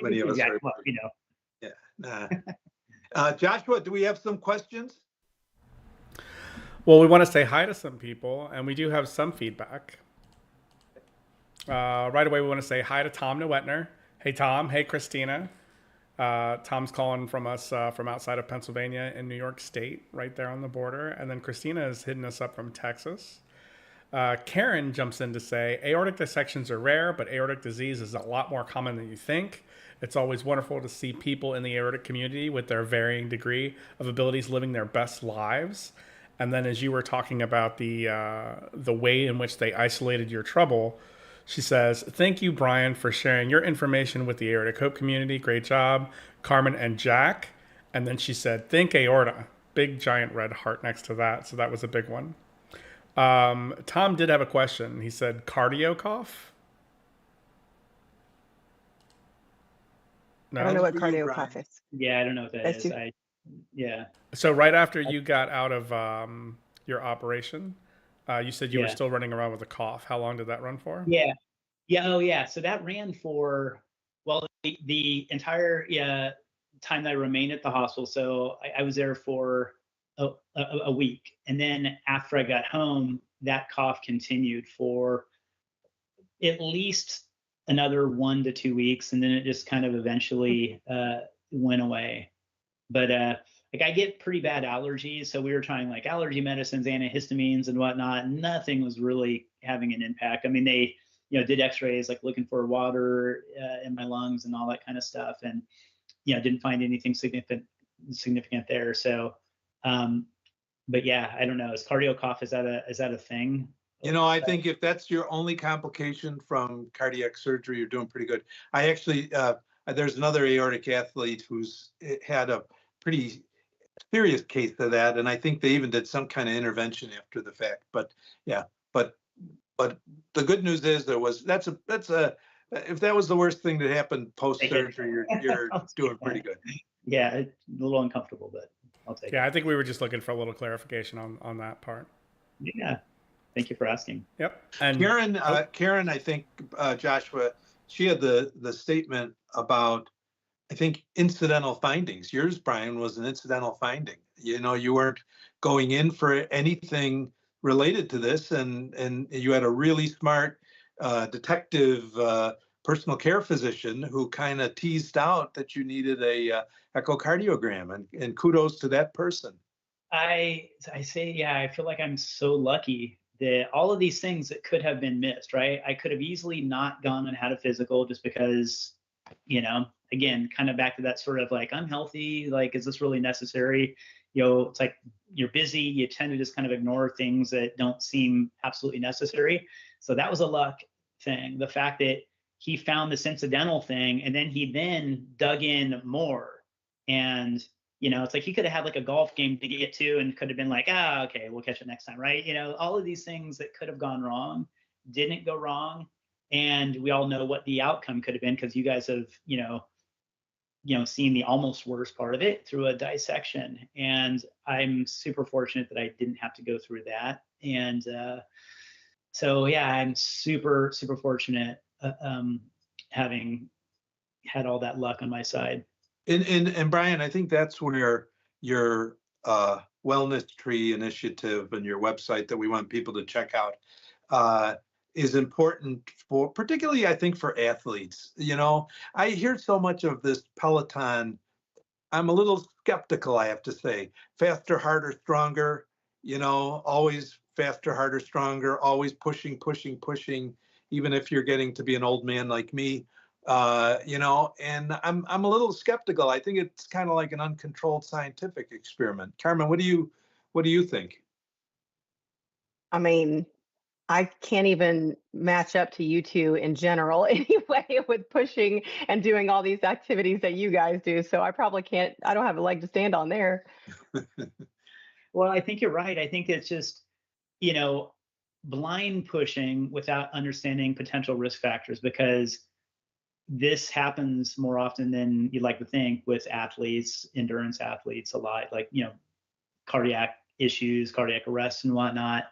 Yeah. Nah. Joshua, do we have some questions? Well, we want to say hi to some people, and we do have some feedback. Right away, we want to say hi to Tom Nowetner. Hey, Tom. Hey, Christina. Tom's calling from us from outside of Pennsylvania in New York State, right there on the border. And then Christina is hitting us up from Texas. Karen jumps in to say, aortic dissections are rare, but aortic disease is a lot more common than you think. It's always wonderful to see people in the aortic community with their varying degree of abilities living their best lives. And then as you were talking about the way in which they isolated your trouble, she says, thank you, Brian, for sharing your information with the Aortic Hope community. Great job, Carmen and Jack. And then she said, think aorta. Big giant red heart next to that. So that was a big one. Tom did have a question. He said, cardio cough? No? I don't know what cardio cough is. Yeah, I don't know what that is. Yeah. So right after you got out of your operation, you said you were still running around with a cough. How long did that run for? Yeah. Oh, yeah. So that ran for, the entire time that I remained at the hospital. So I was there for a week. And then after I got home, that cough continued for at least another 1 to 2 weeks. And then it just kind of eventually went away. But I get pretty bad allergies. So we were trying like allergy medicines, antihistamines and whatnot. Nothing was really having an impact. I mean, they, did x-rays, like looking for water in my lungs and all that kind of stuff. And, didn't find anything significant there. So, but yeah, I don't know. Is cardio cough, is that a thing? I think if that's your only complication from cardiac surgery, you're doing pretty good. I actually, there's another aortic athlete who's had a pretty serious case of that, and I think they even did some kind of intervention after the fact. But yeah, but the good news is that's a if that was the worst thing that happened post surgery, you're doing pretty good. Yeah, it's a little uncomfortable, but I'll take it. Yeah, I think we were just looking for a little clarification on that part. Yeah, thank you for asking. Yep. And Karen, I think Joshua, she had the statement about, I think, incidental findings. Yours, Brian, was an incidental finding. You weren't going in for anything related to this, and you had a really smart detective personal care physician who kind of teased out that you needed a echocardiogram, and kudos to that person. I say, yeah, I feel like I'm so lucky that all of these things that could have been missed, right? I could have easily not gone and had a physical just because, again, kind of back to that sort of like, I'm healthy, like, is this really necessary? It's like you're busy, you tend to just kind of ignore things that don't seem absolutely necessary. So that was a luck thing. The fact that he found this incidental thing and then he dug in more. And, it's like he could have had like a golf game to get to and could have been like, okay, we'll catch it next time, right? All of these things that could have gone wrong didn't go wrong. And we all know what the outcome could have been because you guys have, seen the almost worst part of it through a dissection. And I'm super fortunate that I didn't have to go through that. And so, yeah, I'm super, super fortunate having had all that luck on my side. And Brian, I think that's where your wellness tree initiative and your website that we want people to check out is important for, particularly I think for athletes. I hear so much of this Peloton. I'm a little skeptical, I have to say. Faster, harder, stronger, always faster, harder, stronger, always pushing, even if you're getting to be an old man like me. And I'm a little skeptical. I think it's kind of like an uncontrolled scientific experiment. Carmen, what do you think? I mean, I can't even match up to you two in general anyway with pushing and doing all these activities that you guys do. So I probably can't, I don't have a leg to stand on there. Well, I think you're right. I think it's just, blind pushing without understanding potential risk factors, because this happens more often than you'd like to think with athletes, endurance athletes, a lot, like, cardiac issues, cardiac arrests and whatnot.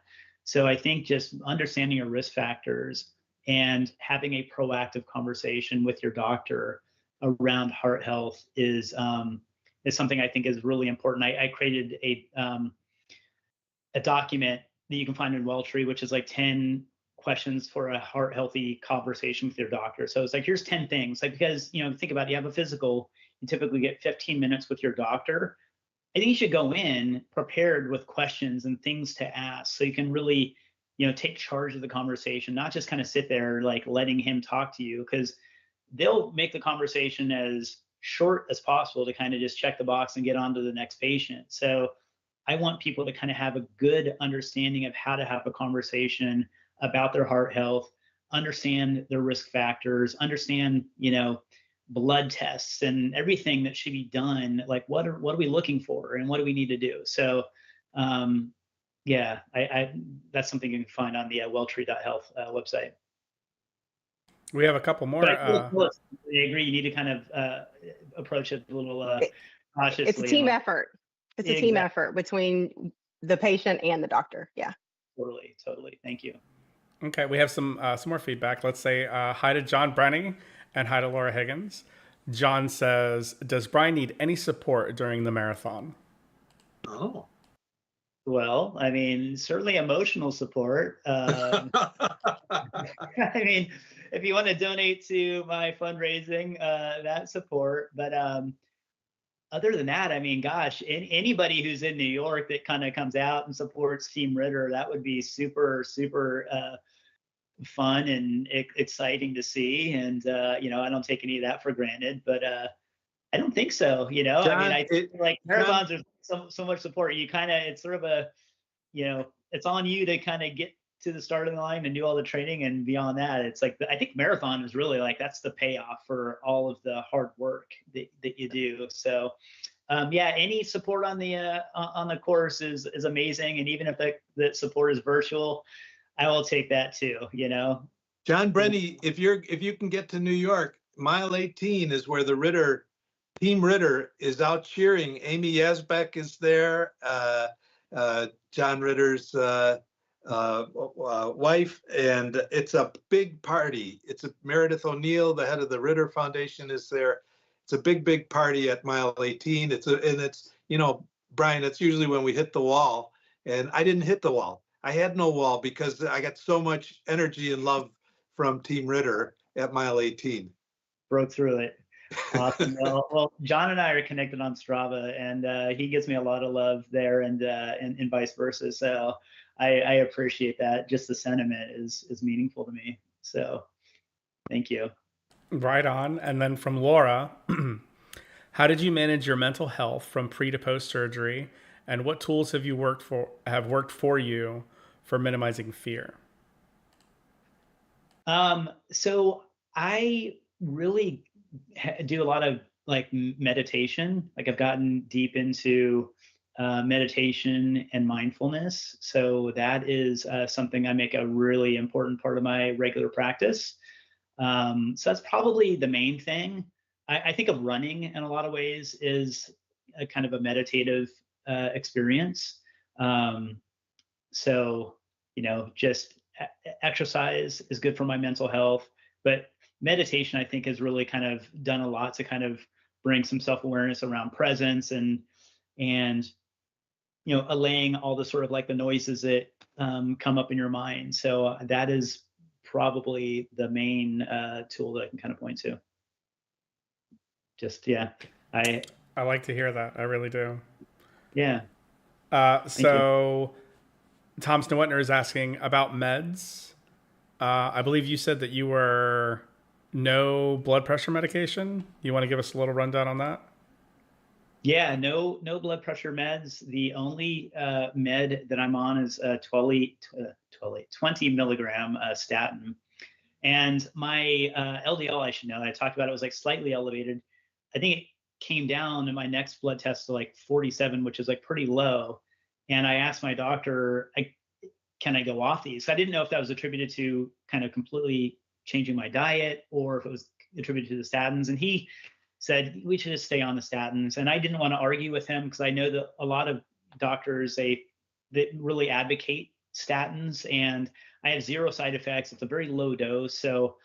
So I think just understanding your risk factors and having a proactive conversation with your doctor around heart health is something I think is really important. I created a document that you can find in WellTree, which is like 10 questions for a heart healthy conversation with your doctor. So it's like, here's 10 things, like, because, think about it, you have a physical, you typically get 15 minutes with your doctor. I think you should go in prepared with questions and things to ask, so you can really, take charge of the conversation, not just kind of sit there like letting him talk to you, because they'll make the conversation as short as possible to kind of just check the box and get on to the next patient. So I want people to kind of have a good understanding of how to have a conversation about their heart health, understand their risk factors, understand, blood tests and everything that should be done. Like, what are we looking for and what do we need to do? So, yeah, I that's something you can find on the welltree.health website. We have a couple more. I agree. You need to kind of approach it a little cautiously. It's a team effort. It's a team effort between the patient and the doctor. Yeah. Totally. Thank you. Okay, we have some more feedback. Let's say hi to John Brenny and hi to Laura Higgins. John says, does Brian need any support during the marathon? Oh. Well, I mean, certainly emotional support. I mean, if you want to donate to my fundraising, that support. But other than that, I mean, gosh, anybody who's in New York that kind of comes out and supports Team Ritter, that would be super, super fun and exciting to see. And, I don't take any of that for granted, but I don't think so. John, I mean, I think like marathons are so much support. You kind of, it's sort of a, it's on you to kind of get to the starting line and do all the training, and beyond that, it's like I think marathon is really like that's the payoff for all of the hard work that you do. So yeah, any support on the course is amazing, and even if the support is virtual, I will take that too. John Brenny, if you can get to New York, mile 18 is where the Team Ritter is out cheering. Amy Yazbek is there, John Ritter's wife, and it's a big party. Meredith O'Neill, the head of the Ritter Foundation, is there. It's a big party at mile 18. It's Brian, it's usually when we hit the wall, and I didn't hit the wall. I had no wall because I got so much energy and love from Team Ritter at mile 18. Broke through it. Awesome. Well, John and I are connected on Strava, and he gives me a lot of love there, and vice versa. So I appreciate that. Just the sentiment is meaningful to me. So thank you. Right on. And then from Laura, how did you manage your mental health from pre to post surgery, and what tools have worked for you for minimizing fear? So I really do a lot of like meditation. Like I've gotten deep into meditation and mindfulness. So that is something I make a really important part of my regular practice. So that's probably the main thing. I think of running in a lot of ways is a kind of a meditative experience. So, just exercise is good for my mental health, but meditation, I think, has really kind of done a lot to kind of bring some self-awareness around presence and allaying all the sort of like the noises that come up in your mind. So that is probably the main tool that I can kind of point to. I like to hear that. I really do. Yeah. So Tom Snowetner is asking about meds. I believe you said that you were no blood pressure medication. You want to give us a little rundown on that? Yeah, no blood pressure meds. The only med that I'm on is 20 milligram statin. And my LDL, I should know, I talked about it, was like slightly elevated. I think it came down in my next blood test to like 47, which is like pretty low. And I asked my doctor, can I go off these? So I didn't know if that was attributed to kind of completely changing my diet or if it was attributed to the statins. And he said, we should just stay on the statins. And I didn't want to argue with him because I know that a lot of doctors, they really advocate statins, and I have zero side effects. It's a very low dose. So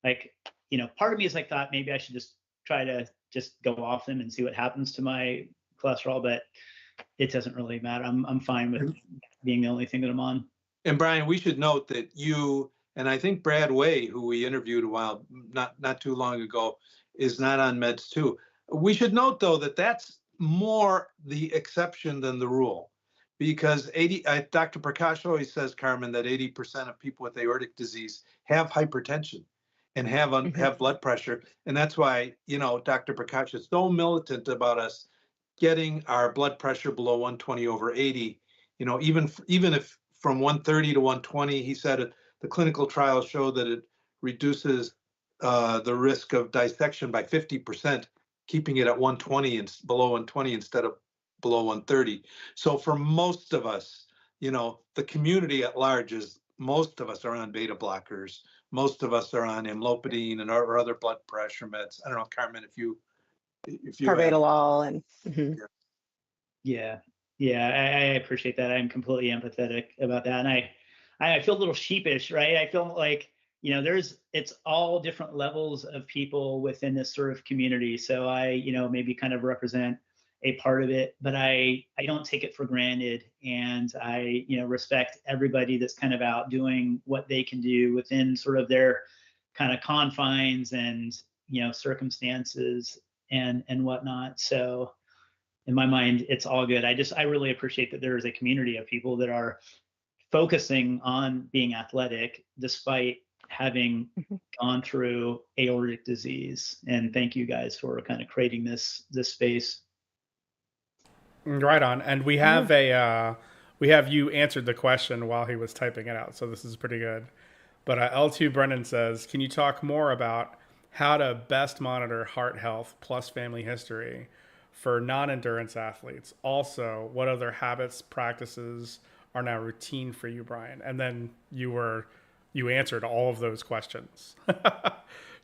part of me is like, thought maybe I should just try to just go off them and see what happens to my cholesterol, but it doesn't really matter. I'm fine with being the only thing that I'm on. And Brian, we should note that you, and I think Brad Way, who we interviewed a while, not too long ago, is not on meds too. We should note though that that's more the exception than the rule, because Dr. Prakash always says, Carmen, that 80% of people with aortic disease have hypertension and have blood pressure. And that's why, Dr. Prakash is so militant about us getting our blood pressure below 120/80. Even if from 130 to 120, he said the clinical trials show that it reduces the risk of dissection by 50%, keeping it at 120 and below 120 instead of below 130. So for most of us, the community at large most of us are on beta blockers. Most of us are on amlodipine and or other blood pressure meds. I don't know, Carmen, if you carvedilol and Yeah, I appreciate that. I'm completely empathetic about that, and I feel a little sheepish, right? I feel like it's all different levels of people within this sort of community. So I maybe kind of represent a part of it, but I don't take it for granted, and I respect everybody that's kind of out doing what they can do within sort of their kind of confines and circumstances and whatnot. So in my mind, it's all good. I really appreciate that there is a community of people that are focusing on being athletic despite having gone through aortic disease. And thank you guys for kind of creating this space. Right on. And we have we have you answered the question while he was typing it out, so this is pretty good. But L2 Brennan says, can you talk more about how to best monitor heart health plus family history for non-endurance athletes? Also, what other habits, practices are now routine for you, Brian? And then you answered all of those questions.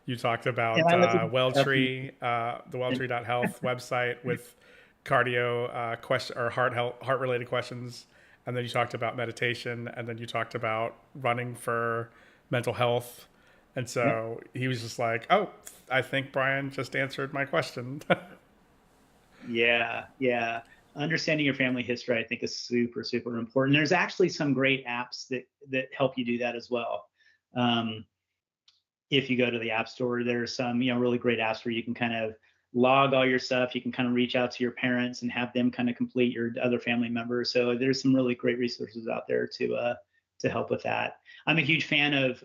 You talked about Welltree, the Welltree.health website with cardio question or heart related questions, and then you talked about meditation, and then you talked about running for mental health. And so he was just like, oh, I think Brian just answered my question. Yeah. Understanding your family history, I think, is super, super important. There's actually some great apps that help you do that as well. If you go to the App Store, there's some, really great apps where you can kind of log all your stuff. You can kind of reach out to your parents and have them kind of complete your other family members. So there's some really great resources out there to help with that. I'm a huge fan of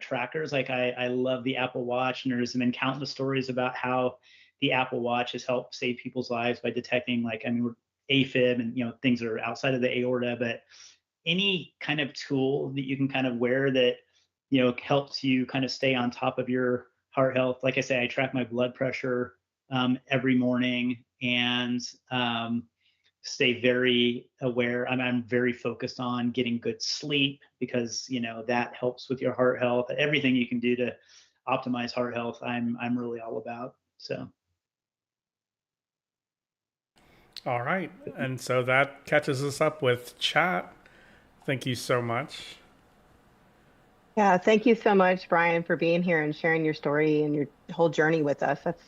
trackers. Like I love the Apple Watch, and there's been countless stories about how the Apple Watch has helped save people's lives by detecting AFib and things that are outside of the aorta. But any kind of tool that you can kind of wear that helps you kind of stay on top of your heart health. Like I say, I track my blood pressure every morning and stay very aware. I'm very focused on getting good sleep because that helps with your heart health. Everything you can do to optimize heart health, I'm really all about. So. All right, and so that catches us up with chat. Thank you so much. Yeah, thank you so much, Brian, for being here and sharing your story and your whole journey with us. That's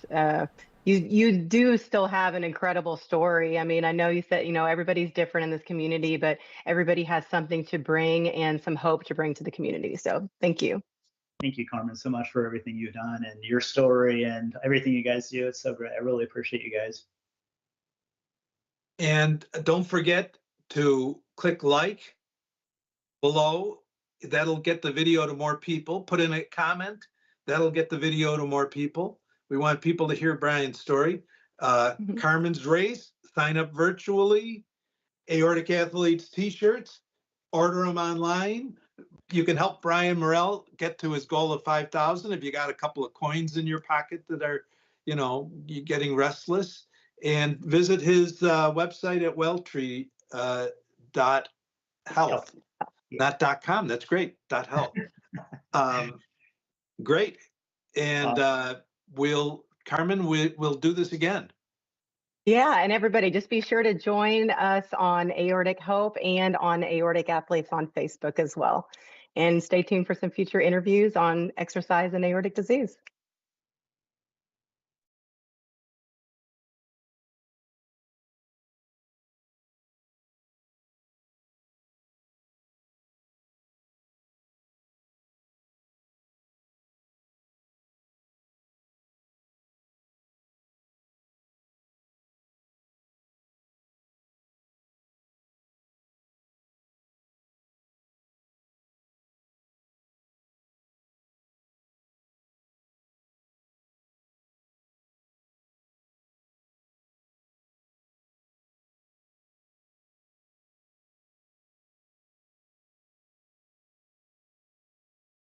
you do still have an incredible story. I mean, I know you said everybody's different in this community, but everybody has something to bring and some hope to bring to the community. So thank you. Thank you, Carmen, so much for everything you've done and your story and everything you guys do. It's so great. I really appreciate you guys. And don't forget to click like below. That'll get the video to more people. Put in a comment. That'll get the video to more people. We want people to hear Brian's story. Carmen's race, sign up virtually. Aortic Athletes t-shirts, order them online. You can help Brian Morel get to his goal of 5,000 if you got a couple of coins in your pocket that are, you're getting restless. And visit his website at welltree.health. Not .com. That's great. .health. Great. And Carmen, we'll do this again. Yeah, and everybody, just be sure to join us on Aortic Hope and on Aortic Athletes on Facebook as well. And stay tuned for some future interviews on exercise and aortic disease.